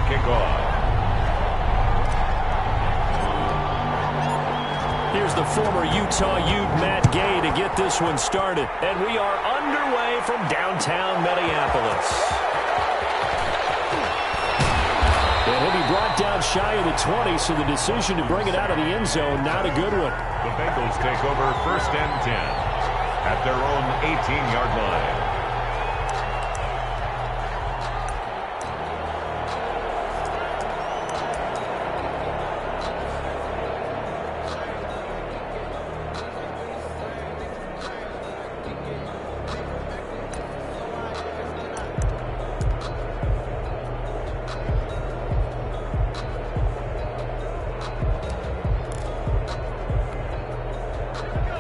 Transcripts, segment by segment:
kickoff. Here's the former Utah Ute, Matt Gay, to get this one started. And we are underway from downtown Minneapolis. And he'll be brought down shy of the 20, so the decision to bring it out of the end zone, not a good one. The Bengals take over 1st and 10 at their own 18-yard line.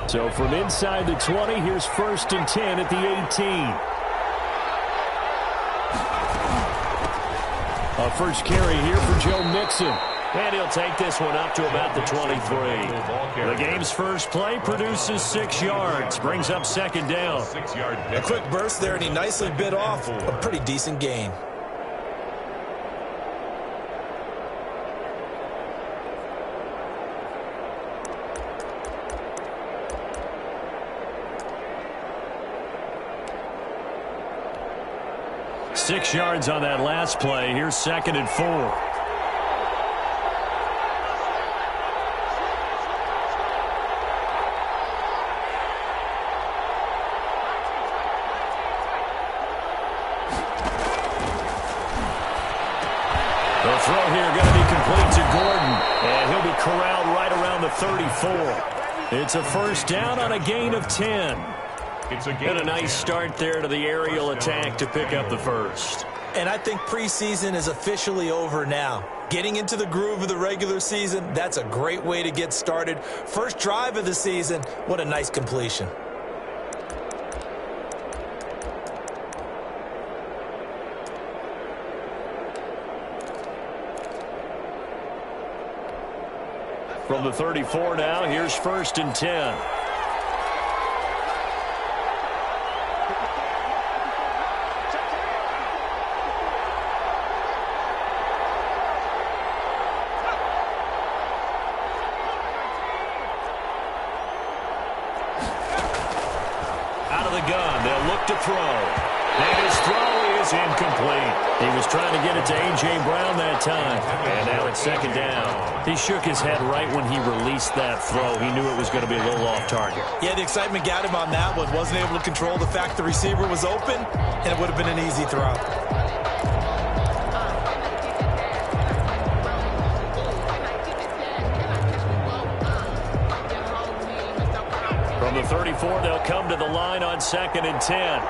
So from inside the 20, here's 1st and 10 at the 18. A first carry here for Joe Mixon. And he'll take this one up to about the 23. The game's first play produces 6 yards. Brings up 2nd down. A quick burst there, and he nicely bit off a pretty decent gain. Six yards on that last play. Here's 2nd and 4. The throw here going to be complete to Gordon. And he'll be corralled right around the 34. It's a first down on a gain of 10. And a nice start there to the aerial attack to pick up the first. And I think preseason is officially over now. Getting into the groove of the regular season, that's a great way to get started. First drive of the season, what a nice completion. From the 34 now, here's 1st and 10. To throw. And his throw is incomplete. He was trying to get it to A.J. Brown that time. And now it's 2nd down. He shook his head right when he released that throw. He knew it was going to be a little off target. Yeah, the excitement got him on that one. Wasn't able to control the fact the receiver was open, and it would have been an easy throw. From the 34, they'll come to the line on 2nd and 10.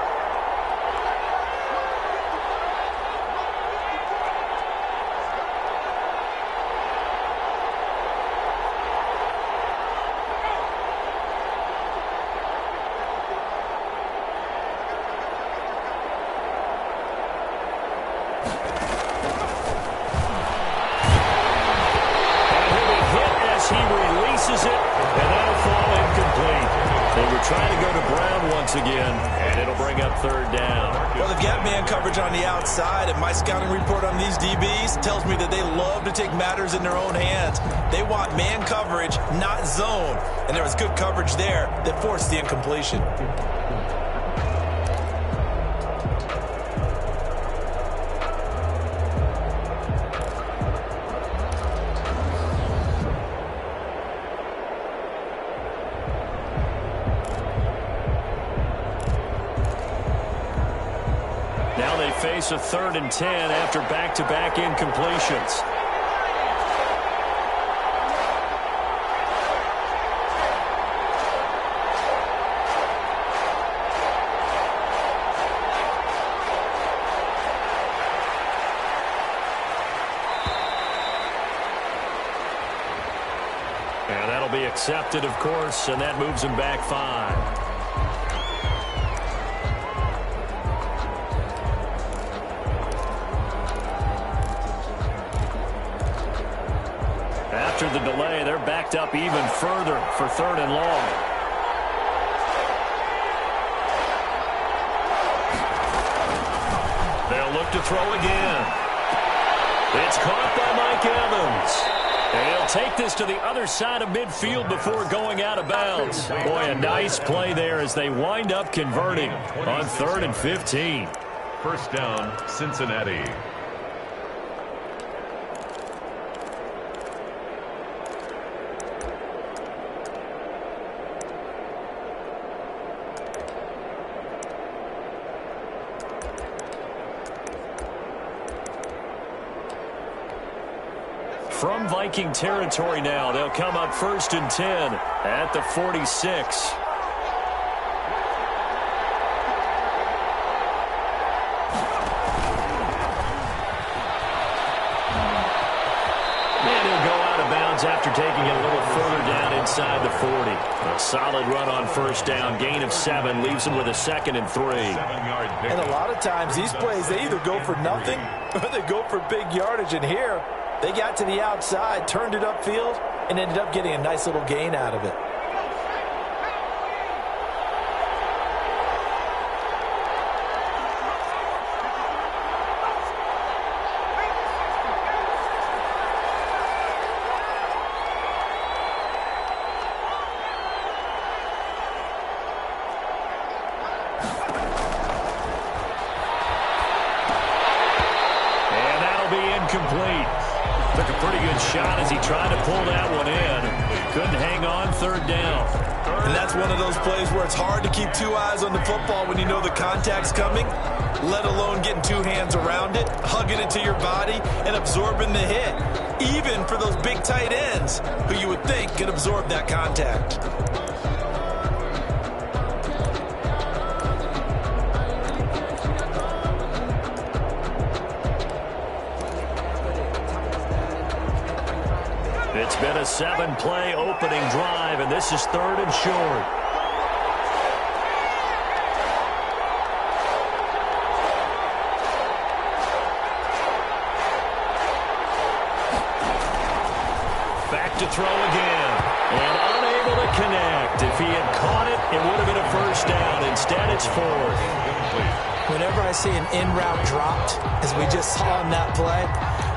And he'll be hit as he releases it, and that'll fall incomplete. They were trying to go to Brown once again, and it'll bring up 3rd down. Well, they've got man coverage on the outside, and my scouting report on these DBs tells me that they love to take matters in their own hands. They want man coverage, not zone. And there was good coverage there that forced the incompletion. Now they face a 3rd and 10 after back-to-back incompletions. And that'll be accepted, of course, and that moves him back 5. After the delay, they're backed up even further for 3rd and long. They'll look to throw again. It's caught by Mike Evans. And he'll take this to the other side of midfield before going out of bounds. Boy, a nice play there as they wind up converting on 3rd and 15. First down, Cincinnati. From Viking territory now, they'll come up 1st and 10 at the 46. And he'll go out of bounds after taking it a little further down inside the 40. A solid run on 1st down, gain of 7, leaves him with a 2nd and 3. And a lot of times these plays, they either go for nothing or they go for big yardage. And here, they got to the outside, turned it upfield, and ended up getting a nice little gain out of it. And that'll be incomplete. Took a pretty good shot as he tried to pull that one in. Couldn't hang on 3rd down. And that's one of those plays where it's hard to keep 2 eyes on the football when you know the contact's coming, let alone getting 2 hands around it, hugging it to your body, and absorbing the hit. Even for those big tight ends who you would think could absorb that contact. It's been a 7-play opening drive, and this is 3rd and short. Back to throw again, and unable to connect. If he had caught it, it would have been a 1st down. Instead, it's 4th. Whenever I see an in-route dropped, as we just saw in that play,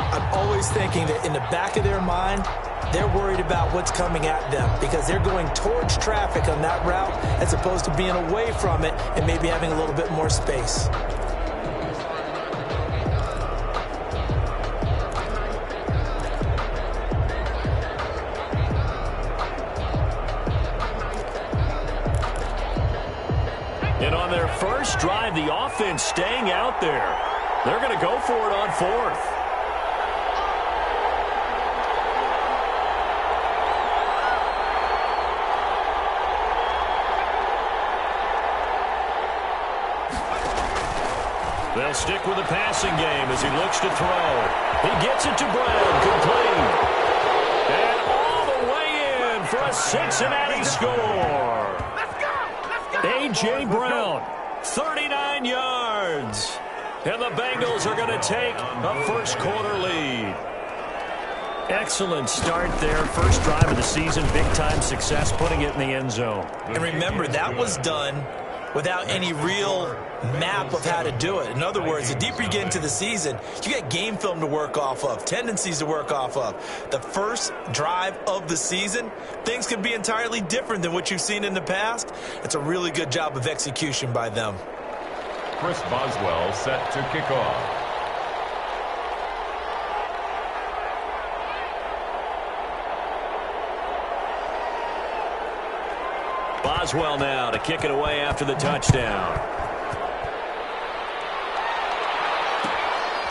I'm always thinking that in the back of their mind, they're worried about what's coming at them because they're going towards traffic on that route as opposed to being away from it and maybe having a little bit more space. And on their first drive, the offense staying out there. They're going to go for it on 4th. They'll stick with the passing game as he looks to throw. He gets it to Brown, complete. And all the way in for a Cincinnati score. A.J. Brown, 39 yards. And the Bengals are going to take a 1st quarter lead. Excellent start there. First drive of the season, big-time success, putting it in the end zone. And remember, that was done without any real map of how to do it. In other words, the deeper you get into the season, you get game film to work off of, tendencies to work off of. The first drive of the season, things could be entirely different than what you've seen in the past. It's a really good job of execution by them. Chris Boswell set to kick off. Boswell now to kick it away after the touchdown.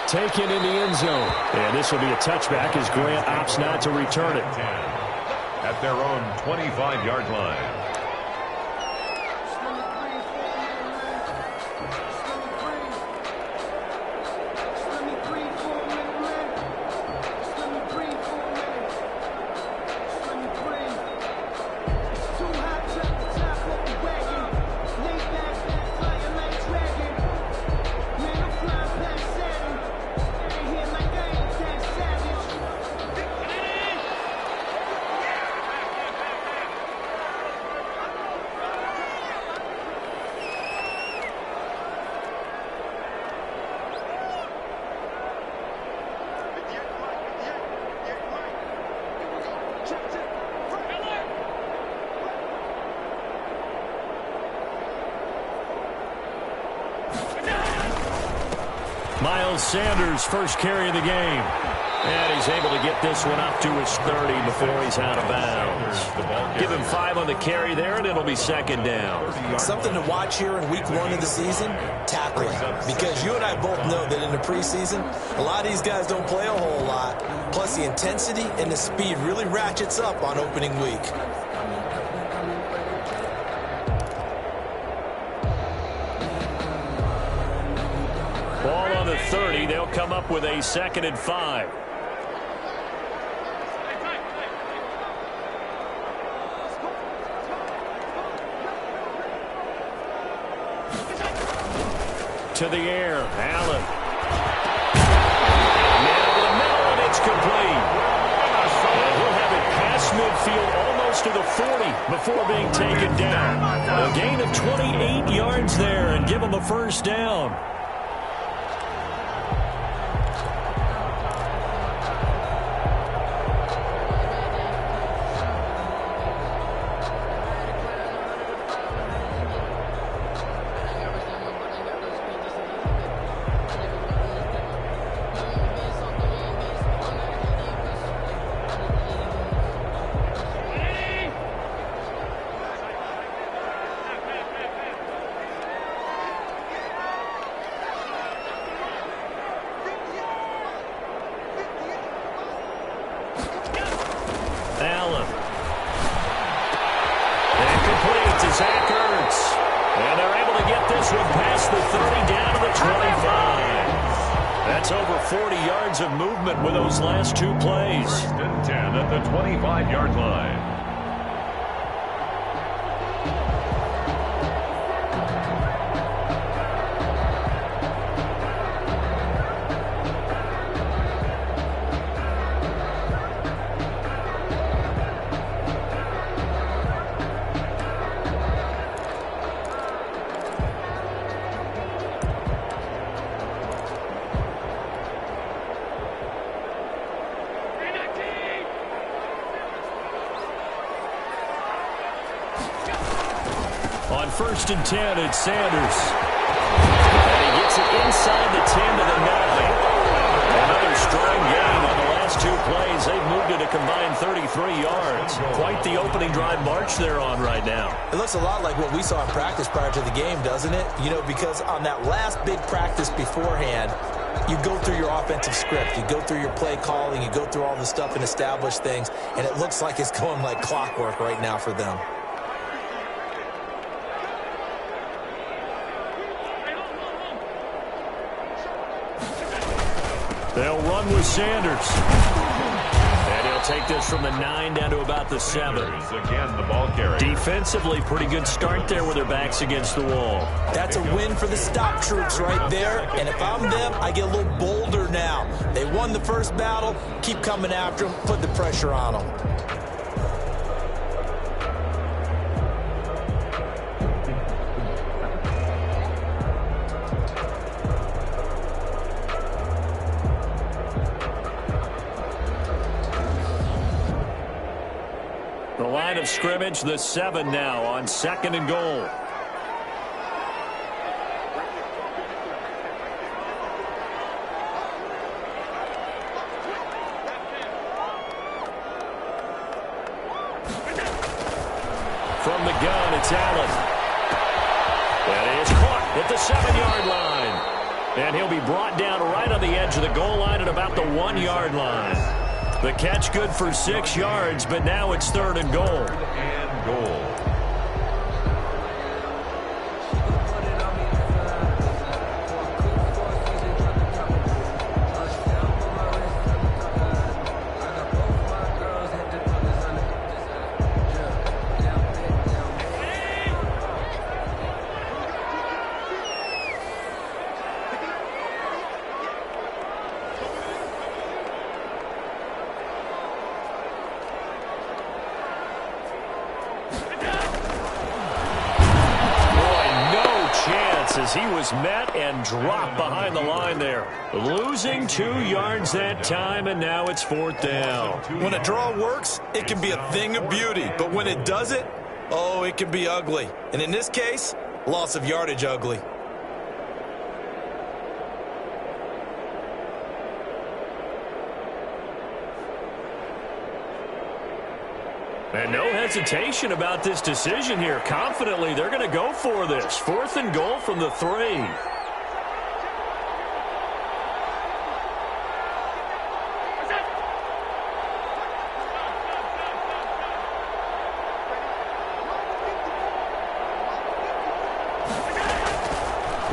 Taken in the end zone. And this will be a touchback as Grant opts not to return it. At their own 25-yard line. Miles Sanders, first carry of the game. And he's able to get this one up to his 30 before he's out of bounds. Give him 5 on the carry there, and it'll be second down. Something to watch here in week 1 of the season, tackling. Because you and I both know that in the preseason, a lot of these guys don't play a whole lot. Plus, the intensity and the speed really ratchets up on opening week. Ball on the 30. They'll come up with a 2nd and 5. To the air, Allen. Now to the middle, and it's complete. And he'll have it past midfield, almost to the 40, before being taken down. A gain of 28 yards there, and give him a first down. That's over 40 yards of movement with those last 2 plays. 1st and 10 at the 25-yard line. On 1st and 10, it's Sanders. And he gets it inside the 10 to the 9. Another strong gain on the last 2 plays. They've moved it a combined 33 yards. Quite the opening drive march they're on right now. It looks a lot like what we saw in practice prior to the game, doesn't it? You know, because on that last big practice beforehand, you go through your offensive script. You go through your play calling. You go through all the stuff and establish things. And it looks like it's going like clockwork right now for them. They'll run with Sanders. And he'll take this from the 9 down to about the 7. Again, the ball carrier. Defensively, pretty good start there with their backs against the wall. That's a win for the stop troops right there. And if I'm them, I get a little bolder now. They won the first battle. Keep coming after them. Put the pressure on them. The line of scrimmage, the 7 now on 2nd and goal. From the gun, it's Allen. That is caught at the 7-yard line. And he'll be brought down right on the edge of the goal line at about the 1-yard line. The catch good for 6 yards, but now it's 3rd and goal. 3rd and goal. As he was met and dropped behind the line there. Losing 2 yards that time, and now it's 4th down. When a draw works, it can be a thing of beauty. But when it doesn't, oh, it can be ugly. And in this case, loss of yardage ugly. And no hesitation about this decision here. Confidently, they're going to go for this. 4th and goal from the 3.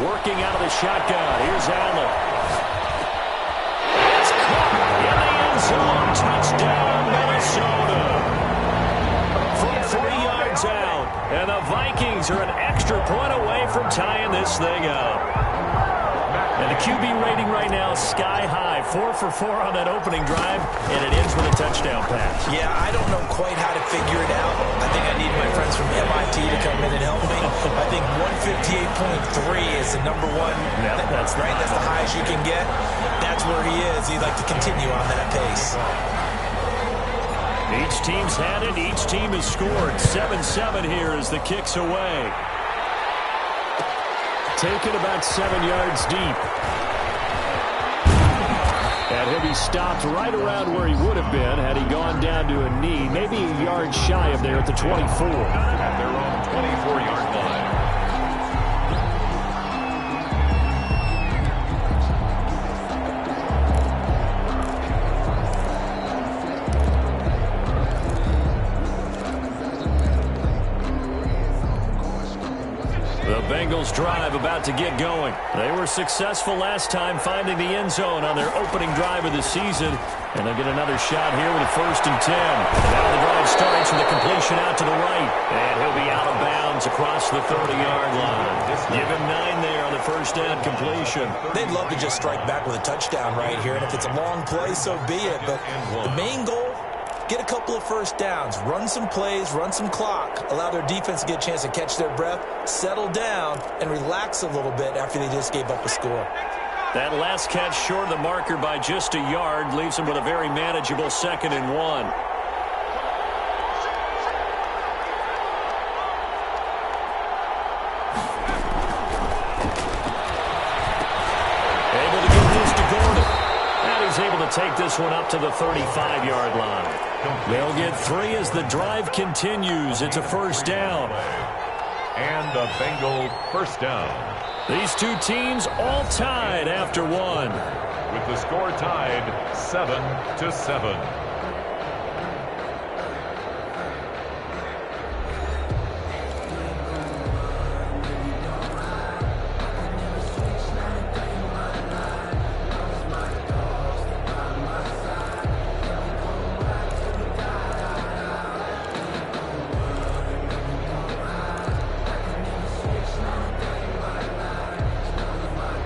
Working out of the shotgun. Here's Allen. It's caught in the end zone. Touchdown, Minnesota. From 3 yards out. And the Vikings are an extra point away from tying this thing up. And the QB rating right now is sky high. 4 for 4 on that opening drive, and it ends with a touchdown pass. Yeah, I don't know quite how to figure it out. I think I need my friends from MIT to come in and help me. I think 158.3 is the number one. Yeah, that's right. That's the highest you can get. That's where he is. He'd like to continue on that pace. Each team's had it. Each team has scored. 7-7 here as the kick's away. Taken about 7 yards deep. And he'll be stopped right around where he would have been had he gone down to a knee, maybe a yard shy of there at the 24. At their own 24-yard line. The Bengals drive about to get going. They were successful last time finding the end zone on their opening drive of the season. And they'll get another shot here with a 1st and 10. Now the drive starts with a completion out to the right. And he'll be out of bounds across the 30-yard line. Give him 9 there on the first down completion. They'd love to just strike back with a touchdown right here. And if it's a long play, so be it. But the main goal, get a couple of first downs, run some plays, run some clock, allow their defense to get a chance to catch their breath, settle down, and relax a little bit after they just gave up a score. That last catch short of the marker by just a yard leaves him with a very manageable 2nd and 1. Able to get this to Gordon. And he's able to take this one up to the 35-yard line. They'll get 3 as the drive continues. It's a 1st down. And a Bengal 1st down. These two teams all tied after 1. With the score tied 7-7.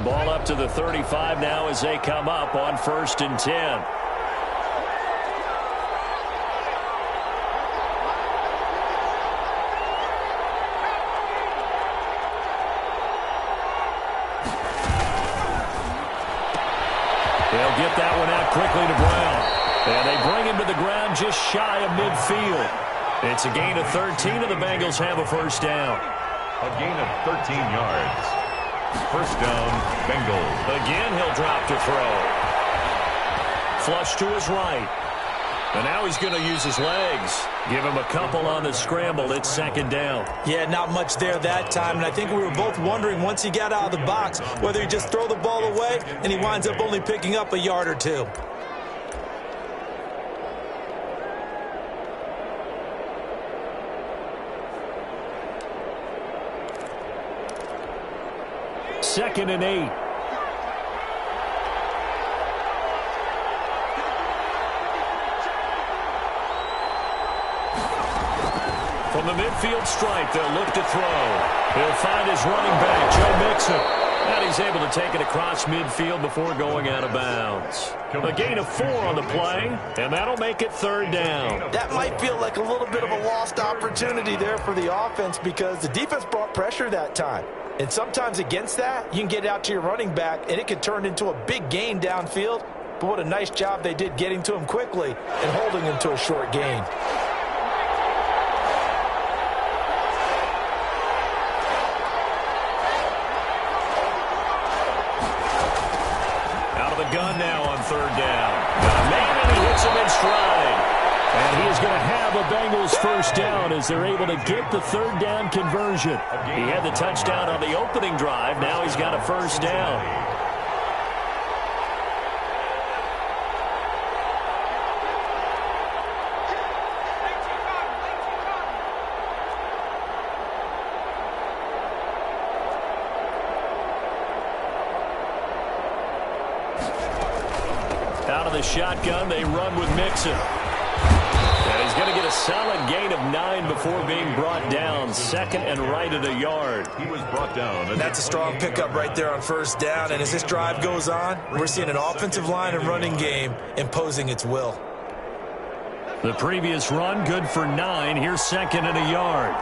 Ball up to the 35 now as they come up on 1st and 10. They'll get that one out quickly to Brown. And they bring him to the ground just shy of midfield. It's a gain of 13, and the Bengals have a 1st down. A gain of 13 yards. 1st down, Bengals. Again, he'll drop to throw. Flush to his right. And now he's going to use his legs. Give him a couple on the scramble. It's 2nd down. Yeah, not much there that time. And I think we were both wondering once he got out of the box whether he just throw the ball away and he winds up only picking up a yard or 2. Second and 8. From the midfield stripe, they'll look to throw. He'll find his running back, Joe Mixon. And he's able to take it across midfield before going out of bounds. A gain of 4 on the play, and that'll make it 3rd down. That might feel like a little bit of a lost opportunity there for the offense because the defense brought pressure that time. And sometimes against that, you can get out to your running back, and it could turn into a big gain downfield. But what a nice job they did getting to him quickly and holding him to a short gain. Out of the gun now on 3rd down. Got a man, and he hits him in stride. And he is going to have a Bengals first down as they're able to get the third down conversion. He had the touchdown on the opening drive. Now he's got a first down. Out of the shotgun, they run with Mixon. And he's going to get a solid gain of 9 before being brought down. Second and right at a yard. He was brought down. And that's a strong pickup right there on first down. And as this drive goes on, we're seeing an offensive line and running game imposing its will. The previous run, good for 9. Here's second and a yard.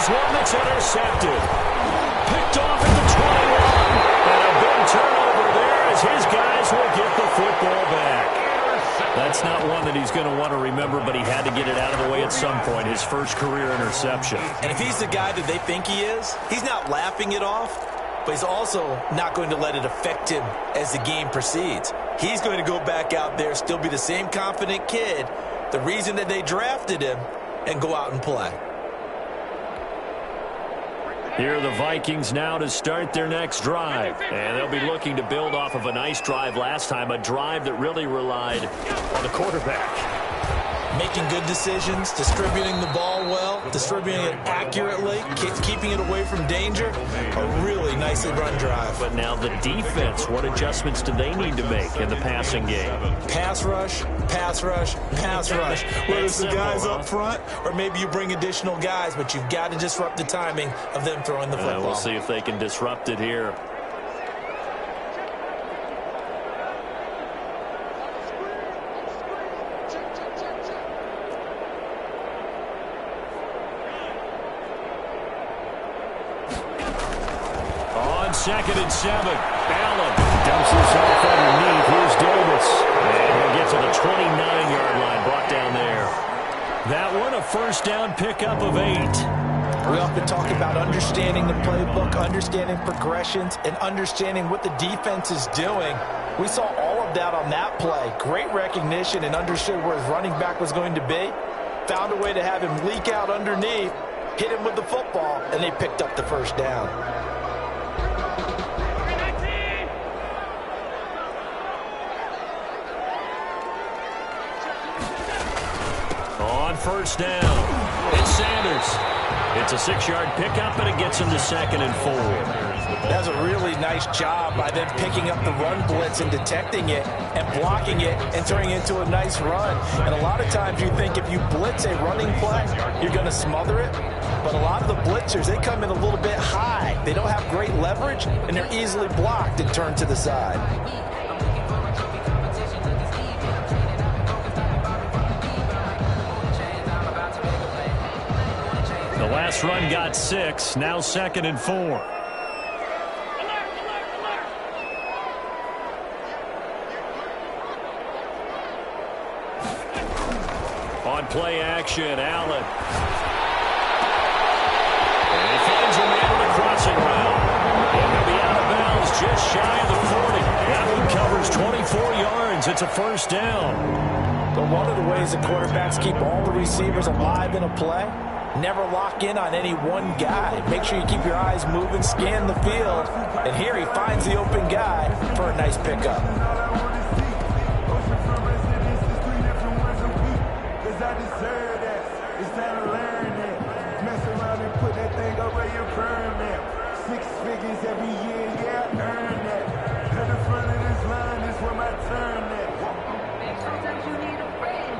One that's intercepted. Picked off at the 21. And a big turnover there as his guys will get the football back. That's not one that he's going to want to remember, but he had to get it out of the way at some point. His first career interception. And if he's the guy that they think he is, he's not laughing it off, but he's also not going to let it affect him as the game proceeds. He's going to go back out there, still be the same confident kid, the reason that they drafted him, and go out and play. Here are the Vikings now to start their next drive. And they'll be looking to build off of a nice drive last time, a drive that really relied on the quarterback. Making good decisions, distributing the ball well, distributing it accurately, keeping it away from danger. A really nicely run drive. But now the defense, what adjustments do they need to make in the passing game? Pass rush, pass rush, pass rush. Whether it's the guys up front or maybe you bring additional guys, but you've got to disrupt the timing of them throwing the football. We'll see if they can disrupt it here. Second and 7. Allen dumps this off underneath. Here's Davis. And he'll get to the 29-yard line. Brought down there. That one, a first down pickup of 8. We often talk about understanding the playbook, understanding progressions, and understanding what the defense is doing. We saw all of that on that play. Great recognition and understood where his running back was going to be. Found a way to have him leak out underneath, hit him with the football, and they picked up the first down. First down. It's Sanders. It's a 6-yard pickup, and it gets him to 2nd and 4. That's a really nice job by them picking up the run blitz and detecting it and blocking it and turning it into a nice run. And a lot of times you think if you blitz a running play, you're going to smother it. But a lot of the blitzers, they come in a little bit high. They don't have great leverage, and they're easily blocked and turned to the side. The last run got 6, now 2nd and 4. On play action, Allen. And he finds a man on the crossing route. And he'll be out of bounds just shy of the 40. That one covers 24 yards. It's a first down. But one of the ways the quarterbacks keep all the receivers alive in a play, never lock in on any one guy. Make sure you keep your eyes moving, scan the field. And here he finds the open guy for a nice pickup.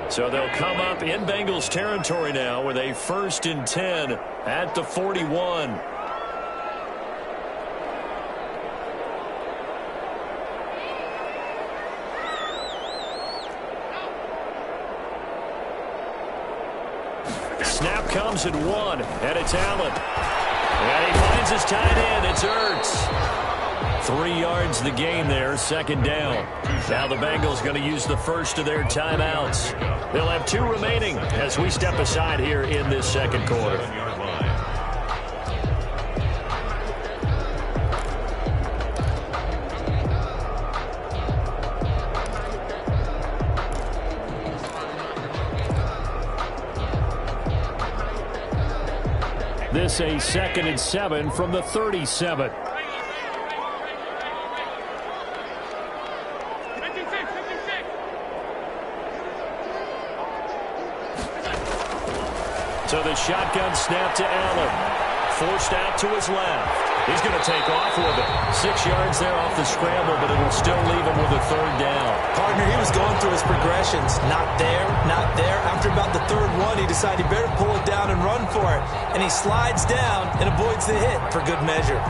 So they'll come up in Bengals territory now with a 1st and 10 at the 41. Snap comes at 1, and it's Allen. And he finds his tight end. It's Ertz. 3 yards the gain there, 2nd down. Now the Bengals going to use the first of their timeouts. They'll have 2 remaining as we step aside here in this 2nd quarter. This a 2nd and 7 from the 37. So the shotgun snap to Allen. Forced out to his left. He's going to take off with it. 6 yards there off the scramble, but it'll still leave him with a 3rd down. Partner, he was going through his progressions. Not there, not there. After about the 3rd one, he decided he better pull it down and run for it. And he slides down and avoids the hit for good measure.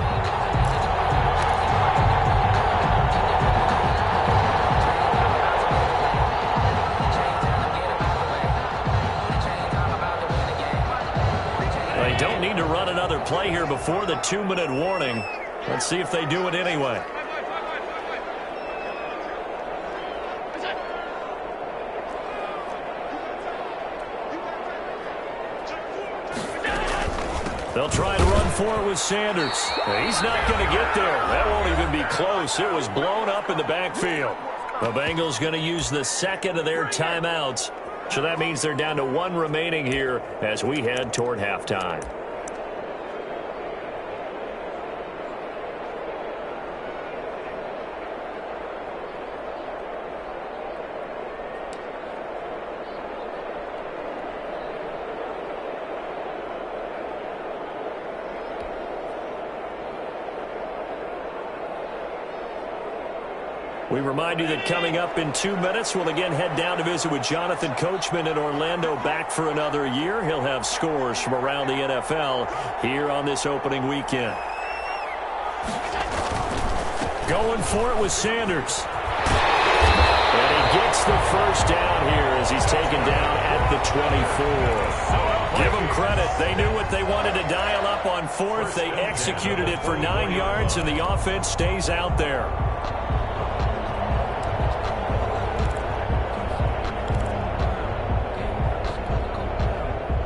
Don't need to run another play here before the 2-minute warning. Let's see if they do it anyway. They'll try to run for it with Sanders. He's not going to get there. That won't even be close. It was blown up in the backfield. The Bengals going to use the 2nd of their timeouts. So that means they're down to 1 remaining here as we head toward halftime. We remind you that coming up in 2 minutes, we'll again head down to visit with Jonathan Coachman in Orlando, back for another year. He'll have scores from around the NFL here on this opening weekend. Going for it with Sanders. And he gets the 1st down here as he's taken down at the 24. Give them credit. They knew what they wanted to dial up on 4th. They executed it for 9 yards, and the offense stays out there.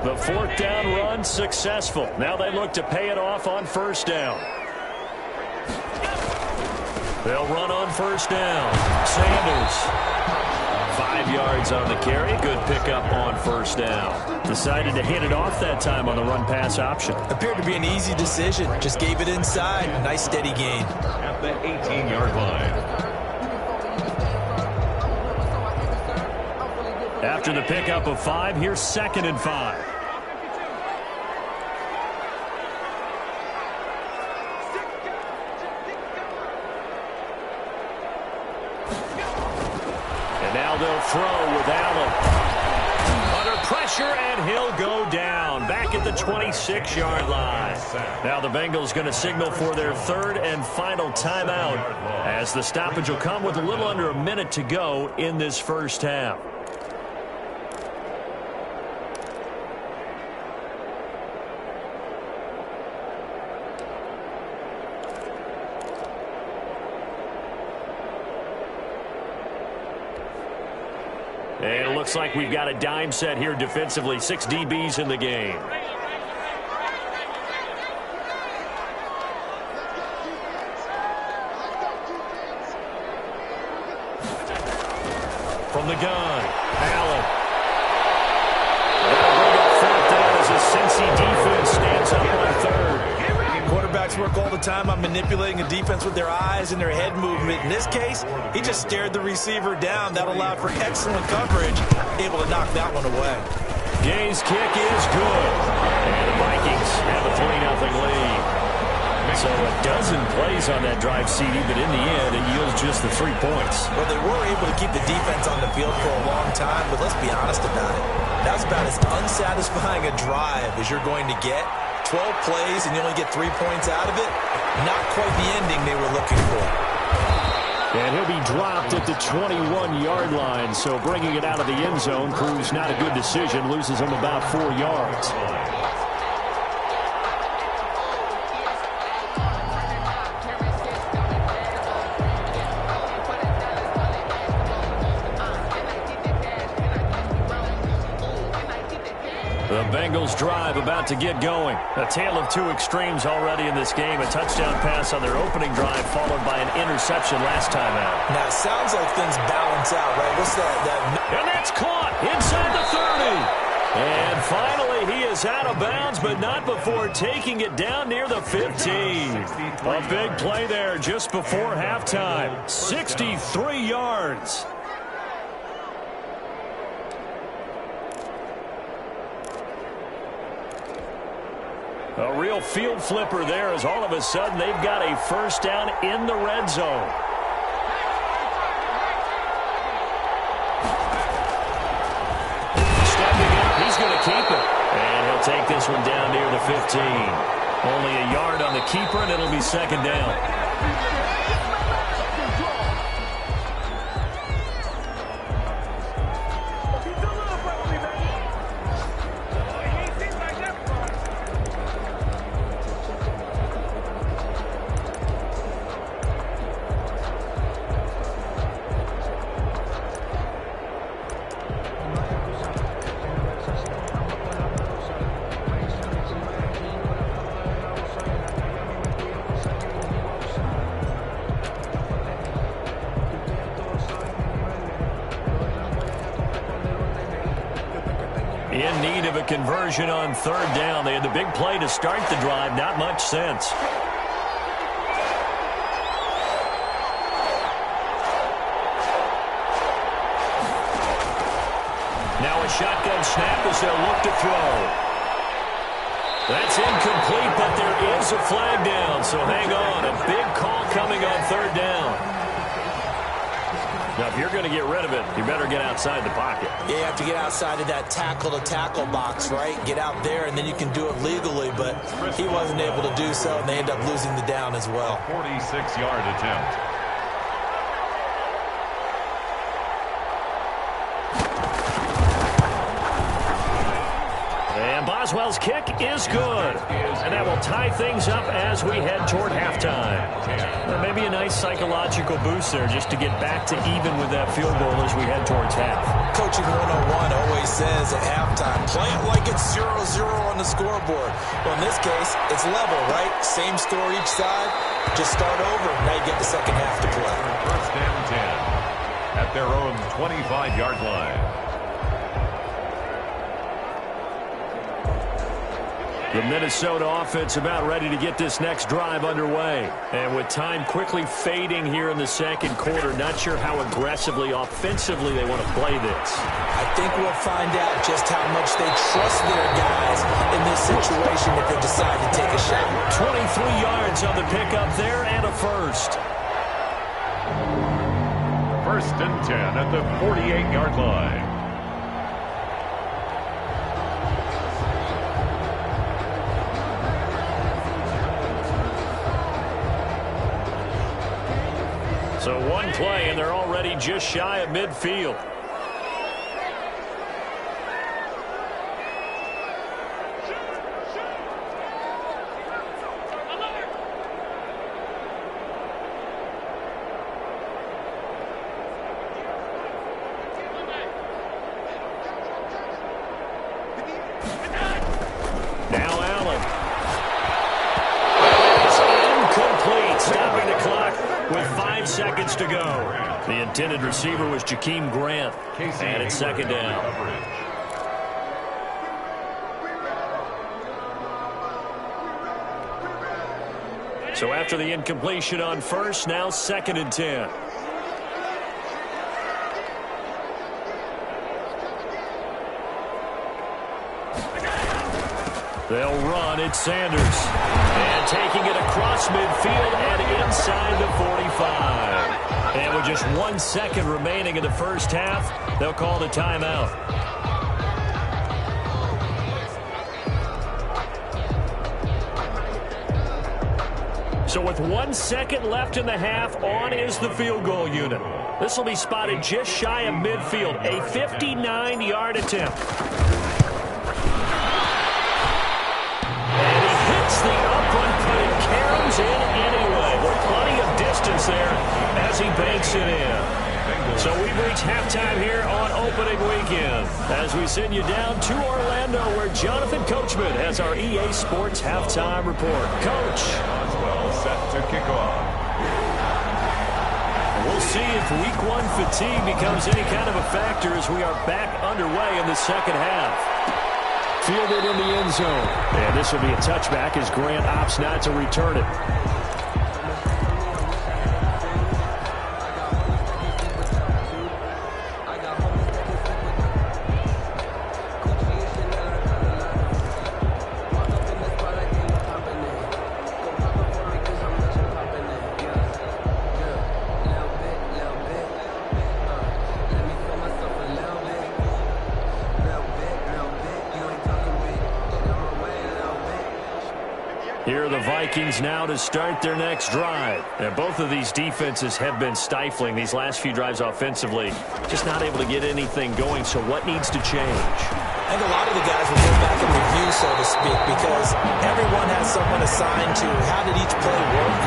The 4th down run successful. Now they look to pay it off on 1st down. They'll run on 1st down. Sanders. 5 yards on the carry. Good pickup on 1st down. Decided to hit it off that time on the run-pass option. Appeared to be an easy decision. Just gave it inside. Nice steady gain. At the 18-yard line. After the pickup of 5, here's 2nd and 5. And now they'll throw with Allen. Under pressure, and he'll go down. Back at the 26-yard line. Now the Bengals going to signal for their 3rd and final timeout, as the stoppage will come with a little under a minute to go in this 1st half. And it looks like we've got a dime set here defensively. 6 DBs in the game. From the gun, Allen. That'll bring up 4th down as a Cincy defense stands up on 3rd. Quarterbacks work all the time on manipulating a defense with their eyes and their head movement. In this case, he just stared the receiver down. That allowed for excellent coverage, able to knock that one away. Gay's kick is good. And the Vikings have a 3-0 lead. So a dozen plays on that drive, CD, but in the end, it yields just the 3 points. Well, they were able to keep the defense on the field for a long time, but let's be honest about it. That was about as unsatisfying a drive as you're going to get. 12 plays and you only get 3 points out of it. Not quite the ending they were looking for. And he'll be dropped at the 21-yard line, so bringing it out of the end zone proves not a good decision. Loses him about 4 yards. The Bengals drive about to get going. A tale of 2 extremes already in this game. A touchdown pass on their opening drive, followed by an interception last time out. Now, it sounds like things balance out, right? What's that? And that's caught inside the 30. And finally, he is out of bounds, but not before taking it down near the 15. A big play there just before halftime. 63 yards. A real field flipper there as all of a sudden they've got a first down in the red zone. Stepping up, he's going to keep it. And he'll take this one down near the 15. Only a yard on the keeper, and it'll be second down. In need of a conversion on third down. They had the big play to start the drive. Not much sense. Now a shotgun snap as they'll look to throw. That's incomplete, but there is a flag down, so hang on. A big call coming on third down. Now, if you're going to get rid of it, you better get outside the pocket. Yeah, you have to get outside of that tackle-to-tackle box, right? Get out there, and then you can do it legally, but he wasn't able to do so, and they end up losing the down as well. 46-yard attempt. And Boswell's kick is good. And that will tie things up as we head toward halftime. Maybe a nice psychological boost there just to get back to even with that field goal as we head towards half. Coaching 101 always says at halftime, play it like it's 0-0 on the scoreboard. Well, in this case, it's level, right? Same score each side. Just start over. Now you get the second half to play. First and 10 at their own 25-yard line. The Minnesota offense about ready to get this next drive underway. And with time quickly fading here in the second quarter, not sure how aggressively, offensively they want to play this. I think we'll find out just how much they trust their guys in this situation if they decide to take a shot. 23 yards on the pickup there and a first. First and 10 at the 48-yard line. So one play, and they're already just shy of midfield. Now Allen. It's incomplete, stopping the clock with 5 seconds to go. The intended receiver was Jakeem Grant, and it's second down. So after the incompletion on first, now second and 10. They'll run. It's Sanders. And taking it across midfield and inside the 45. And with just 1 second remaining in the first half, they'll call the timeout. So with 1 second left in the half, on is the field goal unit. This will be spotted just shy of midfield. A 59-yard attempt. The upright, but it caroms in anyway. With plenty of distance there as he banks it in. So we've reached halftime here on opening weekend as we send you down to Orlando where Jonathan Coachman has our EA Sports halftime report. Coach. Boswell set to kick off. We'll see if week one fatigue becomes any kind of a factor as we are back underway in the second half. Fielded in the end zone. And this will be a touchback as Grant opts not to return it. Here are the Vikings now to start their next drive. And both of these defenses have been stifling these last few drives offensively. Just not able to get anything going, so what needs to change? I think a lot of the guys will go back and review, so to speak, because everyone has someone assigned to how did each play work.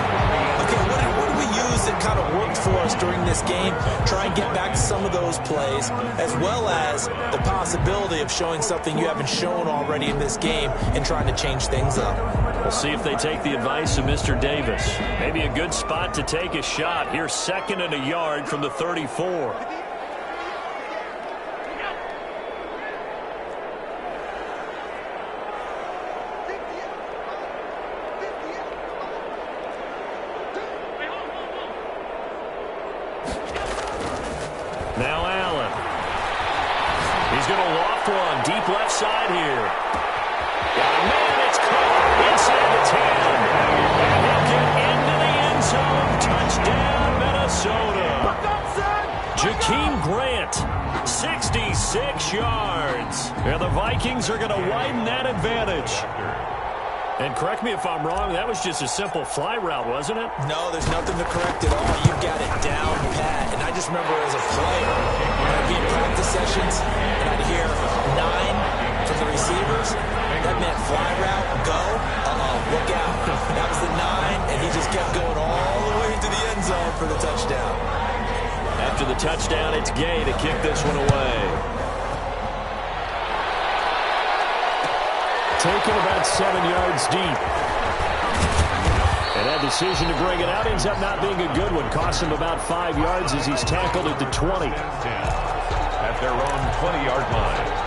Okay, what did we use that kind of worked for us during this game? Try and get back to some of those plays, as well as the possibility of showing something you haven't shown already in this game and trying to change things up. We'll see if they take the advice of Mr. Davis. Maybe a good spot to take a shot. Here's 2nd and a yard from the 34. Now Allen. He's going to loft one. Deep left side here. Got a man. It's caught inside the 10. And he'll get into the end zone. Touchdown, Minnesota. Jakeem Grant, 66 yards. And the Vikings are going to widen that advantage. And correct me if I'm wrong, that was just a simple fly route, wasn't it? No, there's nothing to correct at all. You've got it down pat. And I just remember as a player, when I'd be in practice sessions, and I'd hear 9 from the receivers, that meant fly route, go, look out. That was the 9, and he just kept going all the way into the end zone for the touchdown. After the touchdown, it's Gay to kick this one away. Taken about 7 yards deep. And that decision to bring it out ends up not being a good one. Cost him about 5 yards as he's tackled at the 20. At their own 20-yard line.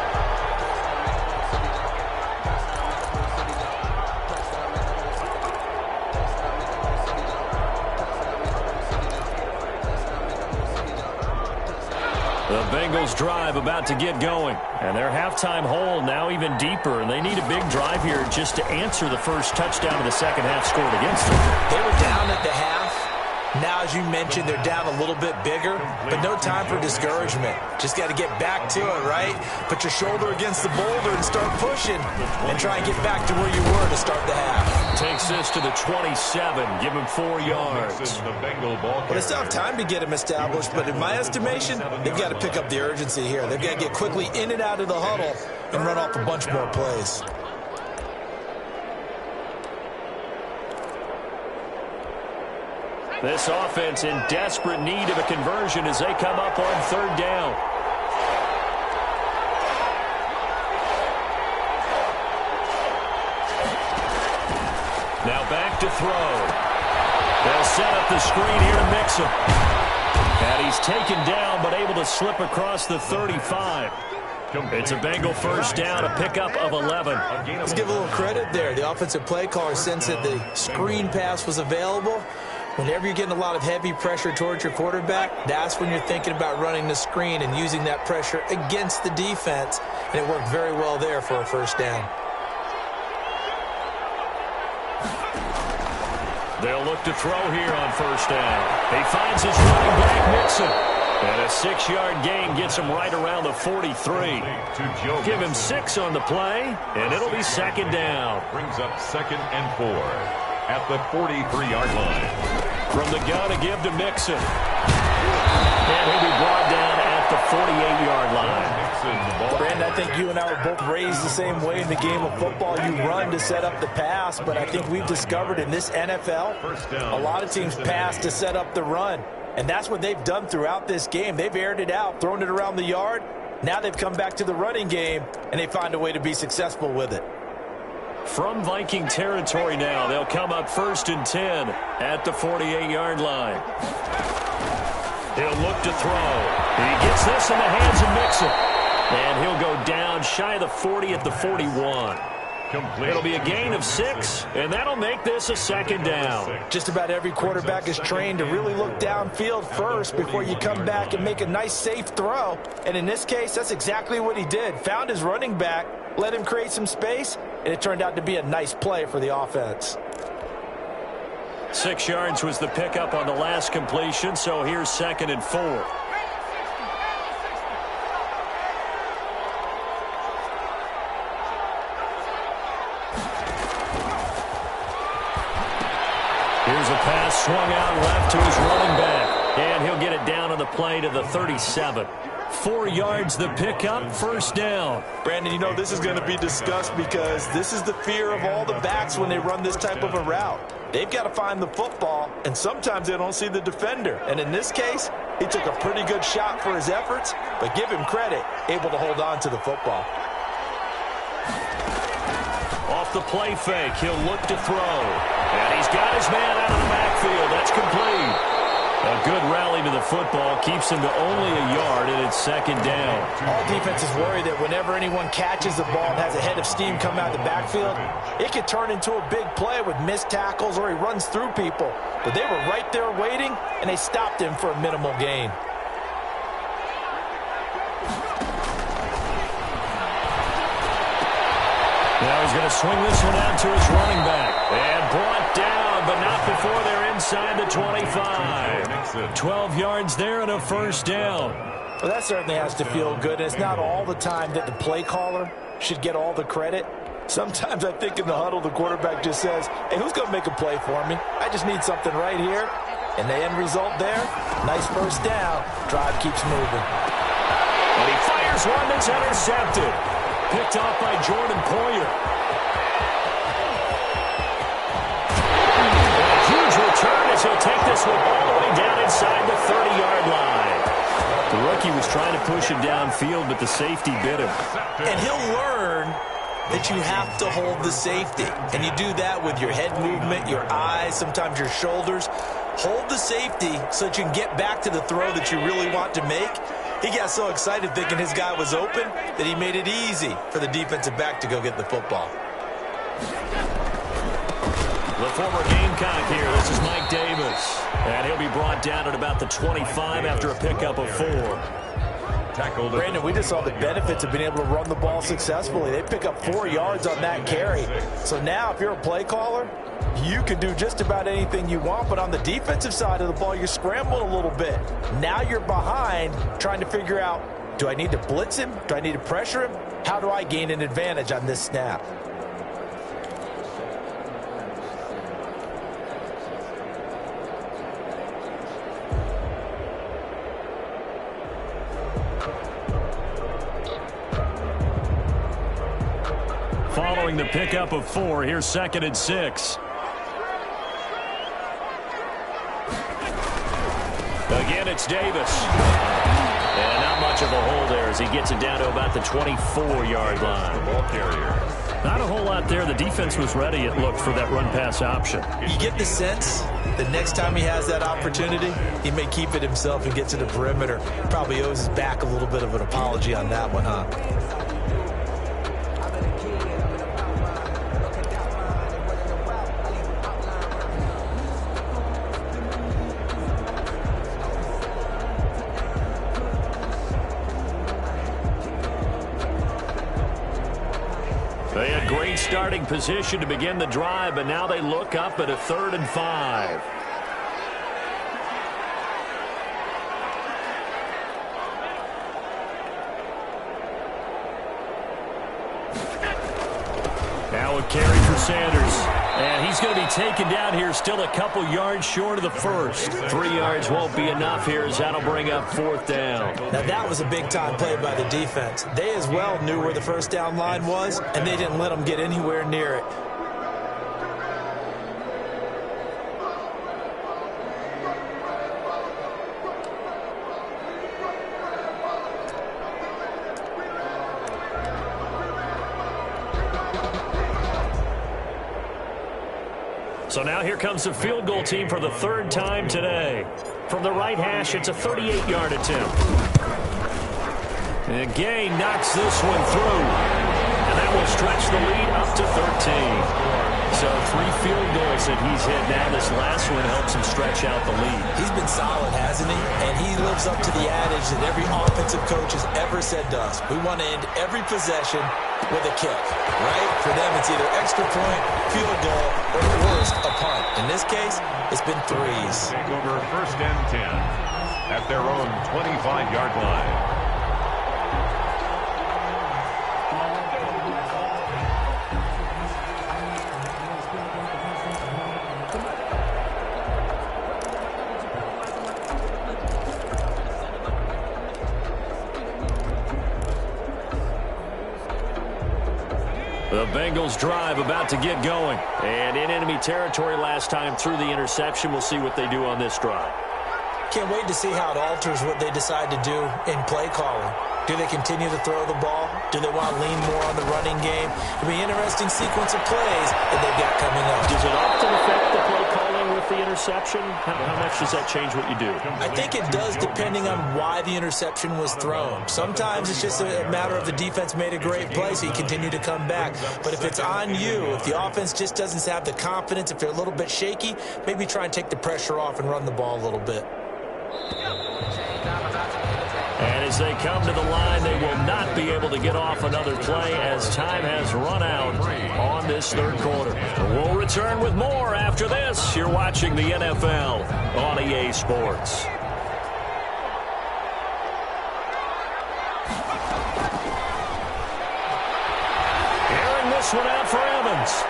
The Bengals drive about to get going. And their halftime hole now even deeper. And they need a big drive here just to answer the first touchdown of the second half scored against them. They were down at the half. Now, as you mentioned, they're down a little bit bigger, but no time for discouragement. Just got to get back to it, right? Put your shoulder against the boulder and start pushing and try and get back to where you were to start the half. Takes this to the 27, give him 4 yards. Well, they still have time to get him established, but in my estimation, they've got to pick up the urgency here. They've got to get quickly in and out of the huddle and run off a bunch more plays. This offense in desperate need of a conversion as they come up on 3rd down. Now back to throw. They'll set up the screen here to mix him. And he's taken down but able to slip across the 35. It's a Bengal first down, a pickup of 11. Let's give a little credit there. The offensive play caller sensed that the screen pass was available. Whenever you're getting a lot of heavy pressure towards your quarterback, that's when you're thinking about running the screen and using that pressure against the defense. And it worked very well there for a first down. They'll look to throw here on first down. He finds his running back, Mixon. And a 6-yard gain gets him right around the 43. Give him 6 on the play, and it'll be 2nd down. Brings up 2nd and 4 at the 43-yard line. From the gun to give to Mixon. And he'll be brought down at the 48-yard line. Brandon, I think you and I were both raised the same way in the game of football. You run to set up the pass, but I think we've discovered in this NFL, a lot of teams pass to set up the run. And that's what they've done throughout this game. They've aired it out, thrown it around the yard. Now they've come back to the running game, and they find a way to be successful with it. From Viking territory now, they'll come up 1st and 10 at the 48-yard line. He'll look to throw. He gets this in the hands of Mixon. And he'll go down shy of the 40 at the 41. Complete. It'll be a gain of 6, and that'll make this a second down. Just about every quarterback is trained to really look downfield first before you come back and make a nice, safe throw. And in this case, that's exactly what he did. Found his running back, let him create some space, and it turned out to be a nice play for the offense. 6 yards was the pickup on the last completion, so here's 2nd and 4. Here's a pass swung out left to his running back. And he'll get it down on the play to the 37. 4 yards the pickup, 1st down. Brandon, you know this is going to be discussed because this is the fear of all the backs when they run this type of a route. They've got to find the football, and sometimes they don't see the defender. And in this case, he took a pretty good shot for his efforts, but give him credit, able to hold on to the football. Off the play fake, he'll look to throw. And he's got his man out of the backfield. That's complete. A good rally to the football keeps him to only a yard, and it's 2nd down. All defenses worry that whenever anyone catches the ball and has a head of steam come out of the backfield, it could turn into a big play with missed tackles or he runs through people. But they were right there waiting, and they stopped him for a minimal gain. Now he's going to swing this one out to his running back. And brought down, but not before they're inside the 25. 12 yards there and a 1st down. Well, that certainly has to feel good. It's not all the time that the play caller should get all the credit. Sometimes I think in the huddle, the quarterback just says, hey, who's going to make a play for me? I just need something right here. And the end result there, nice 1st down. Drive keeps moving. And he fires one that's intercepted. Picked off by Jordan Poyer. And a huge return as he'll take this one all the way down inside the 30-yard line. The rookie was trying to push him downfield, but the safety bit him. And he'll learn that you have to hold the safety. And you do that with your head movement, your eyes, sometimes your shoulders. Hold the safety so that you can get back to the throw that you really want to make. He got so excited thinking his guy was open that he made it easy for the defensive back to go get the football. The former Gamecock here. This is Mike Davis. And he'll be brought down at about the 25 after a pickup of 4. Brandon, we just saw the benefits of being able to run the ball successfully. They pick up 4 yards on that carry. So now if you're a play caller, you can do just about anything you want, but on the defensive side of the ball, you're scrambling a little bit. Now you're behind trying to figure out, do I need to blitz him? Do I need to pressure him? How do I gain an advantage on this snap? Following the pickup of 4, here's 2nd and 6. Again, it's Davis. And not much of a hole there as he gets it down to about the 24-yard line. Ball carrier. Not a whole lot there. The defense was ready, it looked, for that run-pass option. You get the sense that next time he has that opportunity, he may keep it himself and get to the perimeter. Probably owes his back a little bit of an apology on that one, huh? They had great starting position to begin the drive, but now they look up at a 3rd and 5. Now a carry for Sanders. And he's going to be taken down here, still a couple yards short of the 1st. 3 yards won't be enough here as that'll bring up 4th down. Now that was a big-time play by the defense. They as well knew where the 1st down line was, and they didn't let them get anywhere near it. So now here comes the field goal team for the 3rd time today. From the right hash, it's a 38-yard attempt. And Gay knocks this one through. that will stretch the lead up to 13. So 3 field goals that he's hit now. This last one helps him stretch out the lead. He's been solid, hasn't he? And he lives up to the adage that every offensive coach has ever said to us. We want to end every possession with a kick, right? For them, it's either extra point, field goal, or at worst, a punt. In this case, it's been threes. Take over 1st and 10 at their own 25-yard line. The Bengals drive about to get going. And in enemy territory last time through the interception. We'll see what they do on this drive. Can't wait to see how it alters what they decide to do in play calling. Do they continue to throw the ball? Do they want to lean more on the running game? It'll be an interesting sequence of plays that they've got coming up. Does it often affect the play calling with the interception? How much does that change what you do? I think it does depending on why the interception was thrown. Sometimes it's just a matter of the defense made a great play, so you continue to come back. But if it's on you, if the offense just doesn't have the confidence, if they're a little bit shaky, maybe try and take the pressure off and run the ball a little bit. And as they come to the line, they will not be able to get off another play as time has run out on this 3rd quarter. We'll return with more after this. You're watching the NFL on EA Sports. Airing this one out for Evans.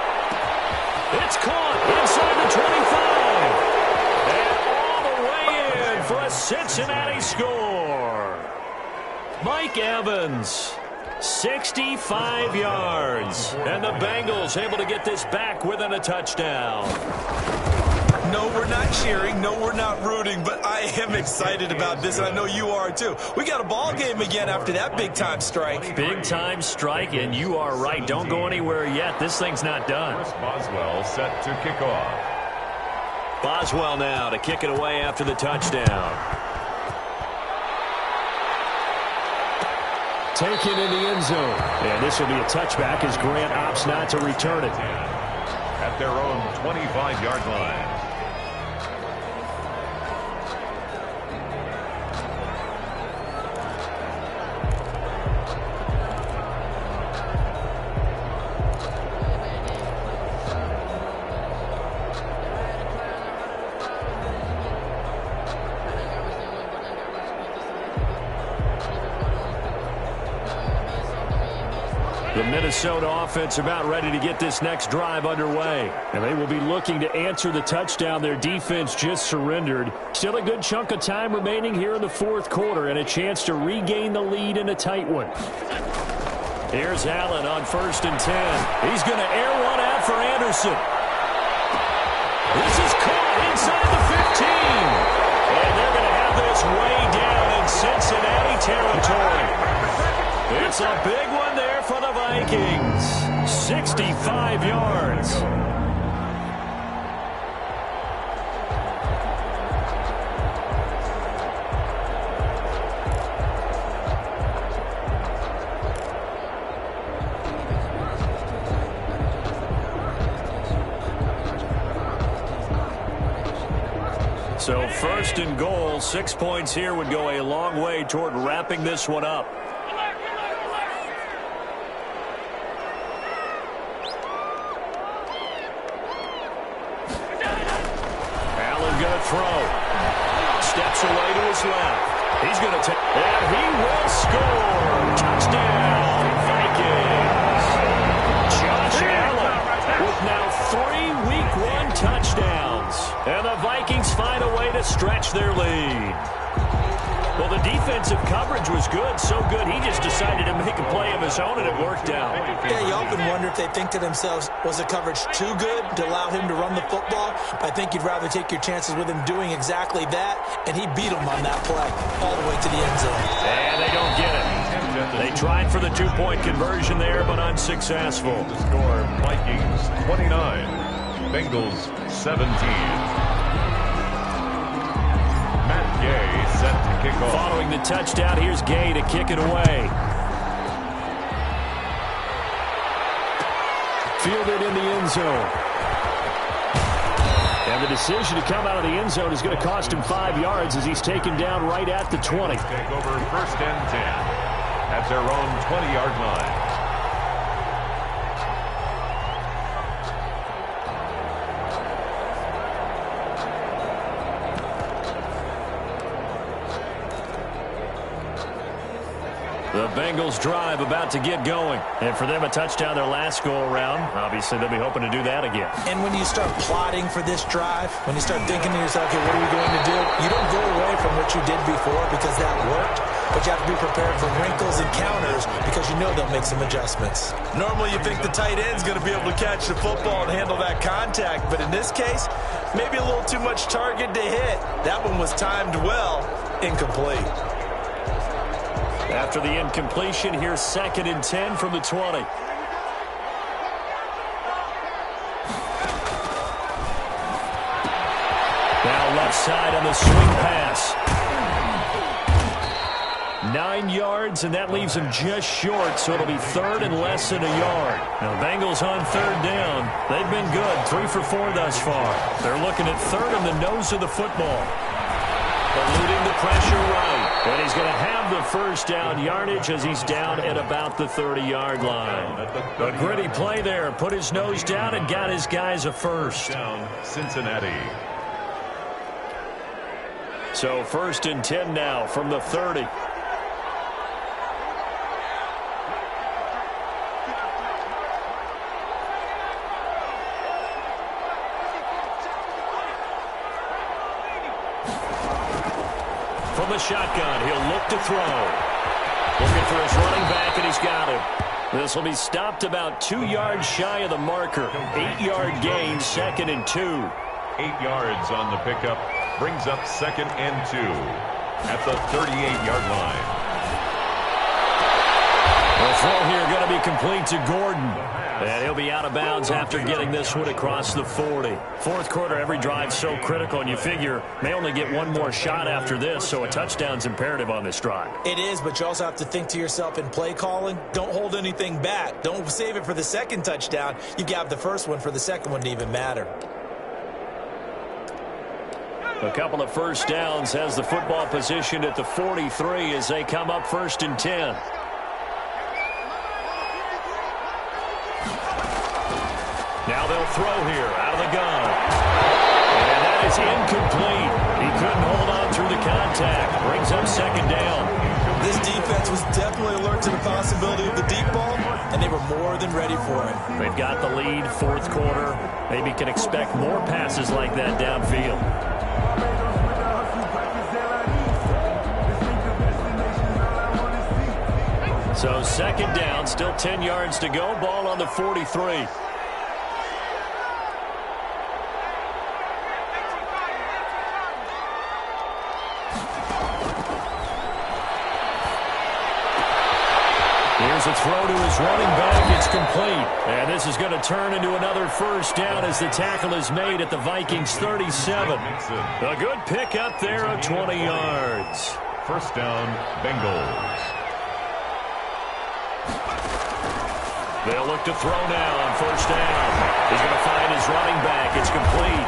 It's caught inside the 25. And all the way in for a Cincinnati score. Mike Evans, 65 yards. And the Bengals able to get this back within a touchdown. No, we're not cheering. No, we're not rooting. But I am excited about this, and I know you are too. We got a ball game again after that big-time strike. Big-time strike, and you are right. Don't go anywhere yet. This thing's not done. Chris Boswell set to kick off. Boswell now to kick it away after the touchdown. Taken in the end zone. And this will be a touchback as Grant opts not to return it. At their own 25-yard line. The Minnesota offense about ready to get this next drive underway. And they will be looking to answer the touchdown their defense just surrendered. Still a good chunk of time remaining here in the 4th quarter and a chance to regain the lead in a tight one. Here's Allen on 1st and 10. He's going to air one out for Anderson. This is caught inside the 15. And they're going to have this way down in Cincinnati territory. It's a big one there for the Vikings. 65 yards. So 1st and goal, 6 points here would go a long way toward wrapping this one up. Throw. Steps away to his left. He's going to take, and he will score. Touchdown, Vikings. Josh Allen with now 3 Week 1 touchdowns. And the Vikings find a way to stretch their lead. Well, the defensive coverage was good, so good he just decided to make a play of his own, and it worked out. Yeah, you often wonder if they think to themselves, was the coverage too good to allow him to run the football? I think you'd rather take your chances with him doing exactly that, and he beat him on that play all the way to the end zone. And they don't get it. They tried for the 2-point conversion there, but unsuccessful. The score, Vikings 29, Bengals 17. Gay set to kick off. Following the touchdown, here's Gay to kick it away. Fielded in the end zone. And the decision to come out of the end zone is going to cost him 5 yards as he's taken down right at the 20. Take over first and 10 at their own 20-yard line. The Bengals drive about to get going. And for them, a touchdown their last go-around. Obviously, they'll be hoping to do that again. And when you start plotting for this drive, when you start thinking to yourself, okay, what are we going to do? You don't go away from what you did before because that worked. But you have to be prepared for wrinkles and counters because you know they'll make some adjustments. Normally, you think the tight end's going to be able to catch the football and handle that contact. But in this case, maybe a little too much target to hit. That one was timed well, incomplete. After the incompletion, here's 2nd and 10 from the 20. Now left side on the swing pass. 9 yards, and that leaves him just short, so it'll be 3rd and less than a yard. Now, the Bengals on 3rd down. They've been good, 3 for 4 thus far. They're looking at 3rd in the nose of the football. Eluding the pressure right. And he's going to have the first down yardage as he's down at about the 30-yard line. A gritty play there. Put his nose down and got his guys a first. Down Cincinnati. So 1st and 10 now from the 30. From the shotgun, he'll look to throw. Looking for his running back, and he's got him. This will be stopped about 2 yards shy of the marker. 8-yard gain, 2nd and 2. 8 yards on the pickup. Brings up 2nd and 2 at the 38-yard line. The throw here going to be complete to Gordon. And he'll be out of bounds after getting this one across the 40. 4th quarter, every drive so critical, and you figure may only get one more shot after this, so a touchdown's imperative on this drive. It is, but you also have to think to yourself in play calling, don't hold anything back. Don't save it for the 2nd touchdown. You got the first one for the 2nd one to even matter. A couple of first downs has the football positioned at the 43 as they come up 1st and 10. Now they'll throw here out of the gun. And that is incomplete. He couldn't hold on through the contact. Brings up 2nd down. This defense was definitely alert to the possibility of the deep ball, and they were more than ready for it. They've got the lead, 4th quarter. Maybe can expect more passes like that downfield. So 2nd down, still 10 yards to go. Ball on the 43. Here's a throw to his running back. It's complete. And this is going to turn into another first down as the tackle is made at the Vikings 37. A good pick up there of 20 yards. First down, Bengals. They'll look to throw now on 1st down. He's going to find his running back. It's complete.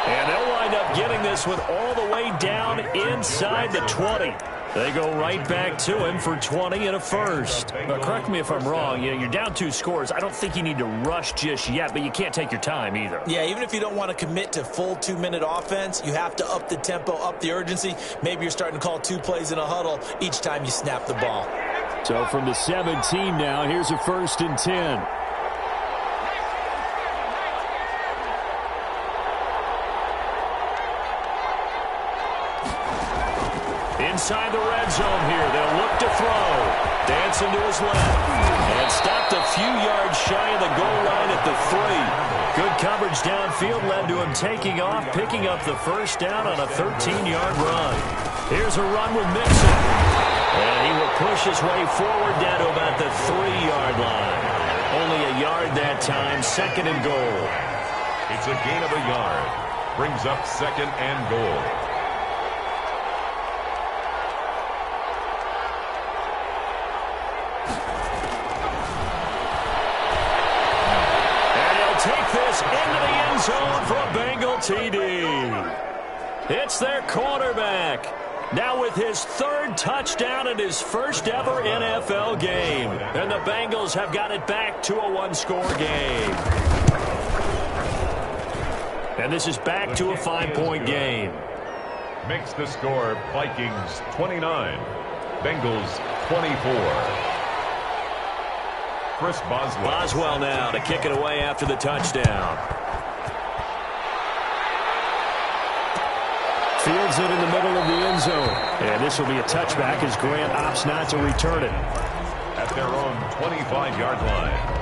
And they'll wind up getting this one all the way down inside the 20. They go right back to him for 20 and a first. Now, correct me if I'm wrong. You know, you're down 2 scores. I don't think you need to rush just yet, but you can't take your time either. Yeah, even if you don't want to commit to full 2-minute offense, you have to up the tempo, up the urgency. Maybe you're starting to call 2 plays in a huddle each time you snap the ball. So from the 17 now, here's a 1st and 10. Inside the red zone here, they'll look to throw. Dancing to his left. And stopped a few yards shy of the goal line at the 3. Good coverage downfield led to him taking off, picking up the first down on a 13-yard run. Here's a run with Mixon. And he will push his way forward down to about the 3-yard line. Only a yard that time, 2nd and goal. It's a gain of a yard. Brings up 2nd and goal. this into the end zone for a Bengal TD. It's their quarterback. Now with his third touchdown in his first ever NFL game. And the Bengals have got it back to a one-score game. And this is back to a 5-point game. Makes the score Vikings 29, Bengals 24. Chris Boswell. Boswell now to kick it away after the touchdown. Fields it in the middle of the end zone. And this will be a touchback as Grant opts not to return it. At their own 25-yard line.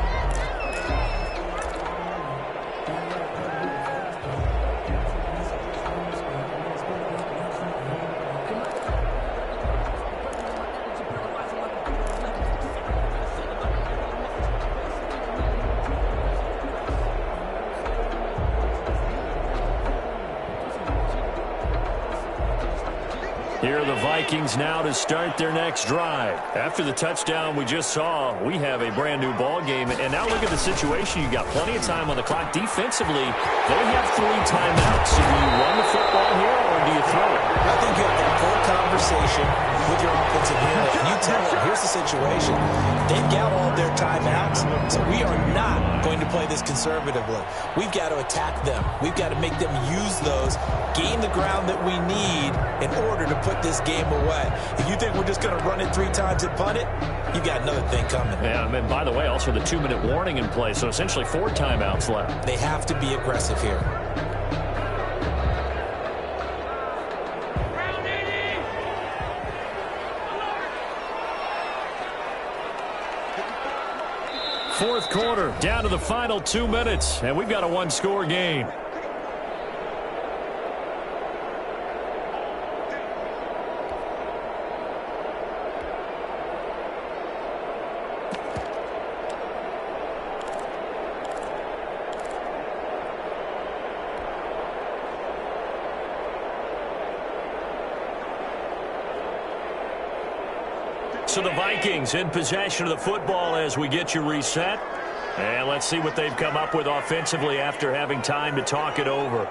Here are the Vikings now to start their next drive. After the touchdown we just saw, we have a brand new ball game. And now look at the situation. You got plenty of time on the clock. Defensively, they have 3 timeouts. So do you run the football here or do you throw it? I think you have a full conversation with your offensive unit. And you tell them, here's the situation. They've got all their timeouts, so we are not going to play this conservatively. We've got to attack them. We've got to make them use those, gain the ground that we need in order to put this game away. If you think we're just going to run it 3 times and punt it, you got another thing coming. Yeah, and by the way, also the 2-minute warning in play, so essentially 4 timeouts left. They have to be aggressive here. Fourth quarter, down to the final 2 minutes, and we've got a one-score game. So the Vikings in possession of the football as we get you reset. And let's see what they've come up with offensively after having time to talk it over.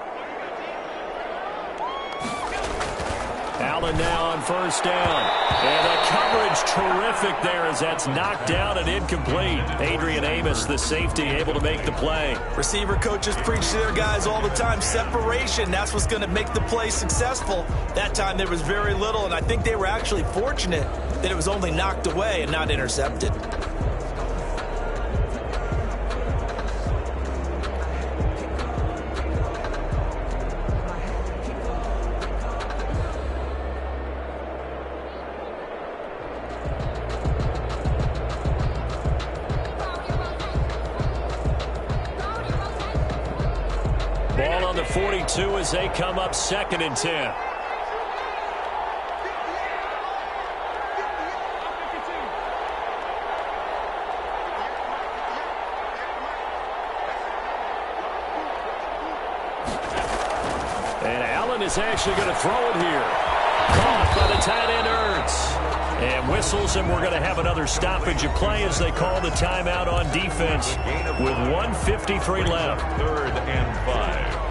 Allen now on first down. And the coverage terrific there as that's knocked down and incomplete. Adrian Amos, the safety, able to make the play. Receiver coaches preach to their guys all the time. Separation, that's what's going to make the play successful. That time there was very little, and I think they were actually fortunate that it was only knocked away and not intercepted. Ball on the 42 as they come up 2nd and 10. And Allen is actually going to throw it here. Caught by the tight end Ertz. And whistles, and we're going to have another stoppage of play as they call the timeout on defense with 1:53 left. 3rd and 5.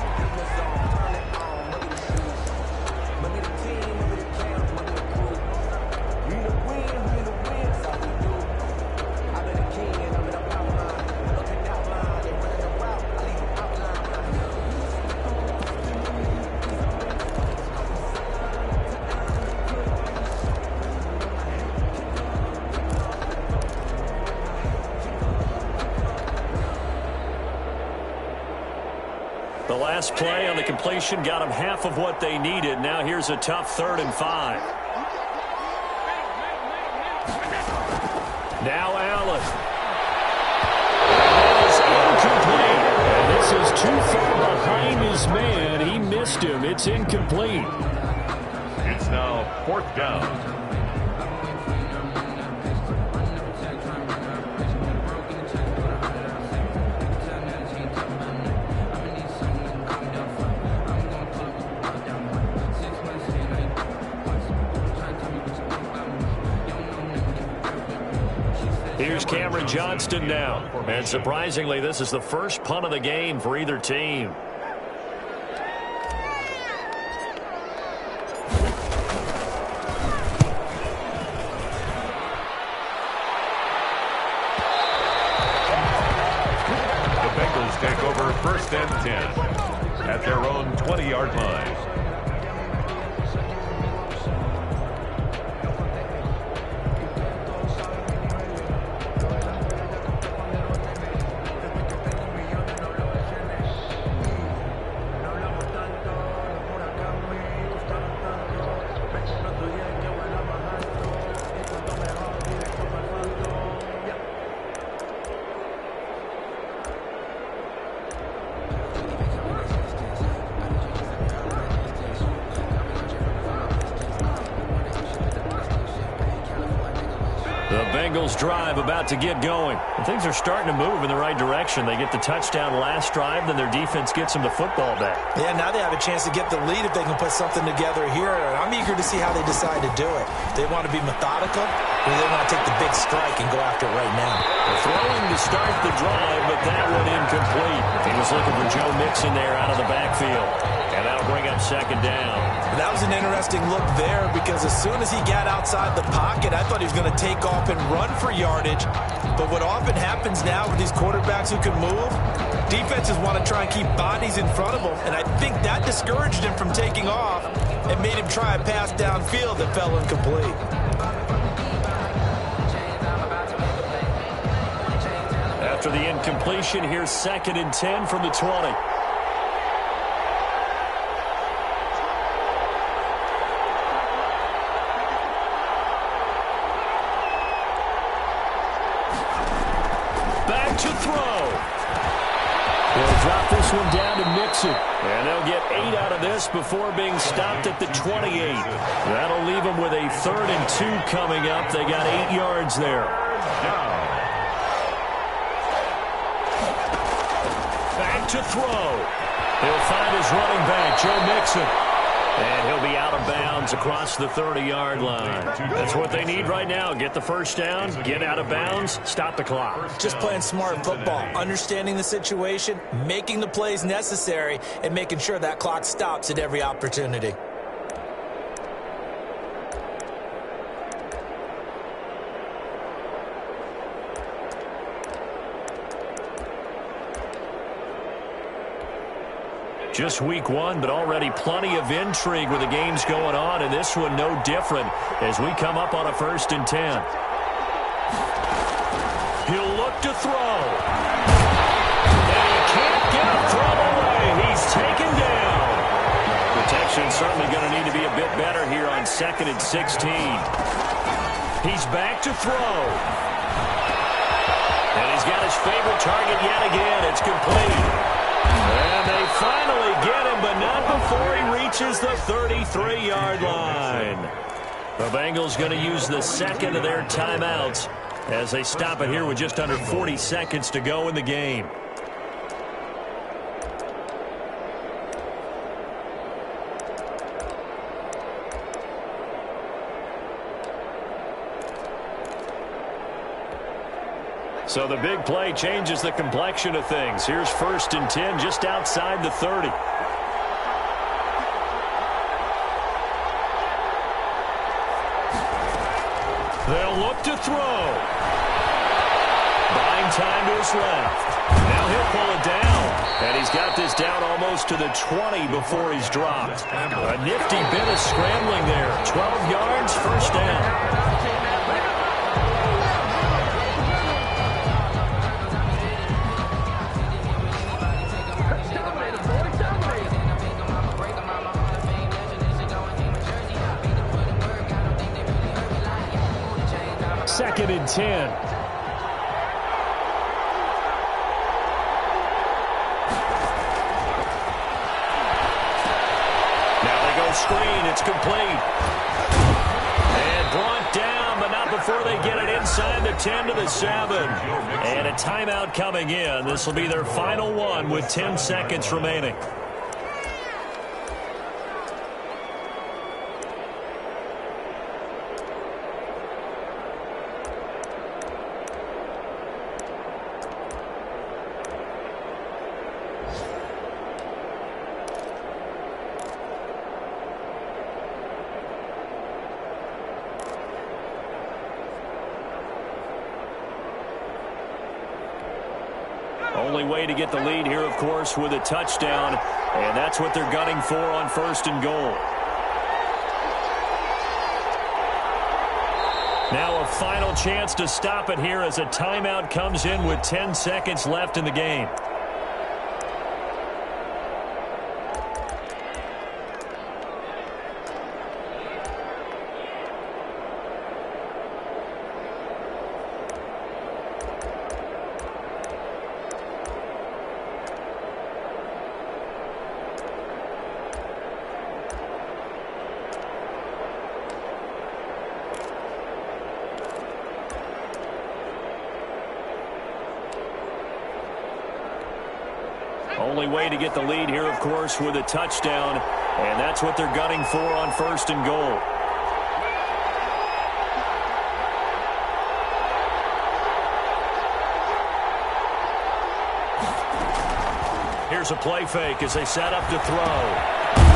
The last play on the completion got them half of what they needed. Now here's a tough 3rd and 5. Now Allen. And that is incomplete. And this is too far behind his man. He missed him. It's incomplete. It's now 4th down. Here's Cameron Johnston now. And surprisingly, this is the first punt of the game for either team. The Bengals take over 1st and 10 at their own 20-yard line. Bengals drive about to get going. And things are starting to move in the right direction. They get the touchdown last drive, then their defense gets them the football back. Yeah, now they have a chance to get the lead if they can put something together here. I'm eager to see how they decide to do it. They want to be methodical, or they want to take the big strike and go after it right now. Throwing to start the drive, but that one incomplete. He was looking for Joe Mixon there out of the backfield. And that'll bring up 2nd down. That was an interesting look there because as soon as he got outside the pocket, I thought he was going to take off and run for yardage. But what often happens now with these quarterbacks who can move, defenses want to try and keep bodies in front of them. And I think that discouraged him from taking off and made him try a pass downfield that fell incomplete. After the incompletion, here's 2nd and 10 from the 20. To throw. They'll drop this one down to Mixon. And they'll get 8 out of this before being stopped at the 28. That'll leave them with a 3rd and 2 coming up. They got 8 yards there. Back to throw. He'll find his running back, Joe Mixon. And he'll be out of bounds across the 30-yard line. That's what they need right now. Get the first down, get out of bounds, stop the clock. Just playing smart football, understanding the situation, making the plays necessary, and making sure that clock stops at every opportunity. Just week 1, but already plenty of intrigue with the games going on, and this one no different as we come up on a 1st and 10. He'll look to throw. And he can't get a throw away. He's taken down. Protection certainly going to need to be a bit better here on 2nd and 16. He's back to throw. And he's got his favorite target yet again. It's complete. And they finally get him, but not before he reaches the 33-yard line. The Bengals going to use the 2nd of their timeouts as they stop it here with just under 40 seconds to go in the game. So the big play changes the complexion of things. Here's 1st and 10 just outside the 30. They'll look to throw. Buying time to his left. Now he'll pull it down. And he's got this down almost to the 20 before he's dropped. A nifty bit of scrambling there. 12 yards, 1st down. Second and 10. Now they go screen. It's complete. And brought down, but not before they get it inside the 10 to the 7. And a timeout coming in. This will be their final one with 10 seconds remaining. Only way to get the lead here, of course, with a touchdown. And that's what they're gunning for on 1st and goal. Now a final chance to stop it here as a timeout comes in with 10 seconds left in the game. Only way to get the lead here, of course, with a touchdown. And that's what they're gunning for on 1st and goal. Here's a play fake as they set up to throw.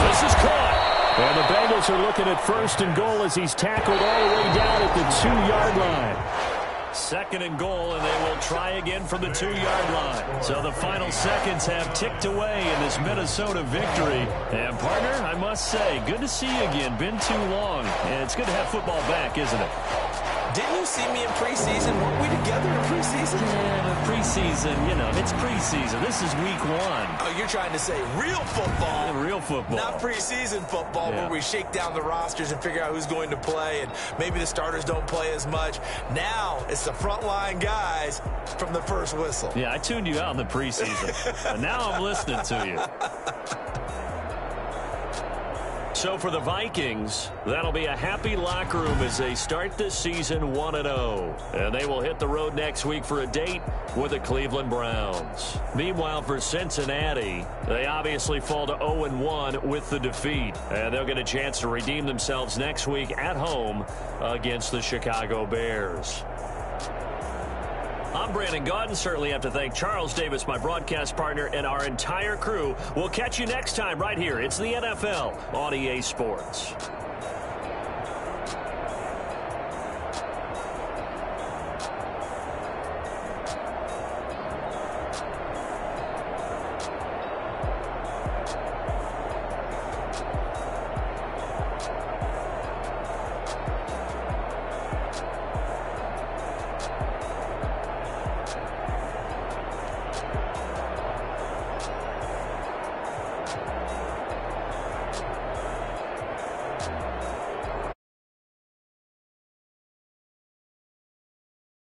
This is caught. And the Bengals are looking at 1st and goal as he's tackled all the way down at the 2-yard line. 2nd and goal, and they will try again from the 2-yard line. So the final seconds have ticked away in this Minnesota victory. And, partner, I must say, good to see you again. Been too long. And it's good to have football back, isn't it? Didn't you see me in preseason? Weren't we together in preseason? Yeah, but preseason, you know, it's preseason. This is week 1. Oh, you're trying to say real football. Yeah, real football. Not preseason football where we shake down the rosters and figure out who's going to play, and maybe the starters don't play as much. Now it's the frontline guys from the first whistle. Yeah, I tuned you out in the preseason. But now I'm listening to you. So for the Vikings, that'll be a happy locker room as they start this season 1-0. And they will hit the road next week for a date with the Cleveland Browns. Meanwhile, for Cincinnati, they obviously fall to 0-1 with the defeat. And they'll get a chance to redeem themselves next week at home against the Chicago Bears. I'm Brandon Gaudin. Certainly have to thank Charles Davis, my broadcast partner, and our entire crew. We'll catch you next time right here. It's the NFL on EA Sports.